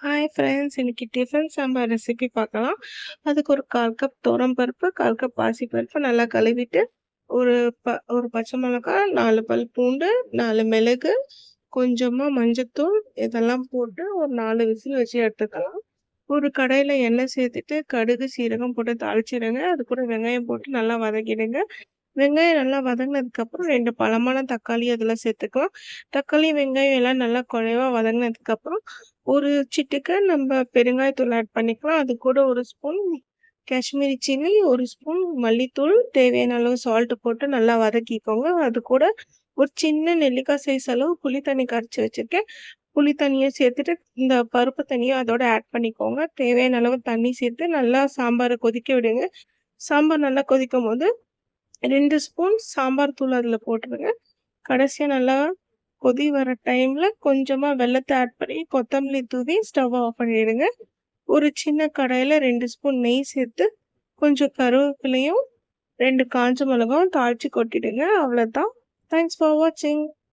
Hi friends! இன்னைக்கு tiffin sambar recipe பார்க்கலாம். அதுக்கு ஒரு 1/4 கப் துவரம்பருப்பு, 1/4 கப் பாசிப்பருப்பு நல்லா கழுவிட்டு, ஒரு ஒரு பச்சை மிளகாய், 4 பல் பூண்டு, 4 மிளகு, கொஞ்சமா மஞ்சத்தூள் இதெல்லாம் போட்டு ஒரு 4 விசில் வச்சு எடுத்துக்கலாம். ஒரு கடாயில எண்ணெய் சேர்த்துட்டு, கடுகு, சீரகம் போட்டு தாளிச்சிடுங்க. அது கூட வெங்காயம் போட்டு நல்லா வதக்கிடுங்க. வெங்காயம் நல்லா வதங்கினதுக்கப்புறம் 2 பழமான தக்காளி அதில சேர்த்துக்கலாம். தக்காளி, வெங்காயம் எல்லாம் நல்லா குழைவா வதங்கினதுக்கப்புறம், ஒரு சிட்டிகை நம்ம பெருங்காயத்தூள் ஆட் பண்ணிக்கலாம். அது கூட 1 ஸ்பூன் காஷ்மீரி சில்லி, 1 ஸ்பூன் மல்லித்தூள், தேவையான அளவு சால்ட் போட்டு நல்லா வதக்கிக்கோங்க. அது கூட ஒரு சின்ன நெல்லிக்காய் சைஸ் அளவு புளி தண்ணி கரைச்சு வச்சிருக்கேன். புளி தண்ணிய சேர்த்துட்டு, இந்த பருப்பு தண்ணியும் அதோட ஆட் பண்ணிக்கோங்க. தேவையான அளவு தண்ணி சேர்த்து நல்லா சாம்பார கொதிக்க விடுங்க. சாம்பார் நல்லா கொதிக்கும்போது 2 ஸ்பூன் சாம்பார் தூள் அதில போட்டுருங்க. கடைசியா நல்லா கொதி வர டைம்ல கொஞ்சமா வெல்லத்த ஆட் பண்ணி கொத்தமல்லி தூவி ஸ்டவ் ஆஃப் பண்ணிடுங்க. ஒரு சின்ன கடாயில 2 ஸ்பூன் நெய் சேர்த்து கொஞ்சம் கருவேப்பிலையும், 2 காஞ்ச மிளகாவும் தாளிச்சு கொட்டிடுங்க. அவ்வளோதான். தேங்க்ஸ் ஃபார் வாட்சிங்.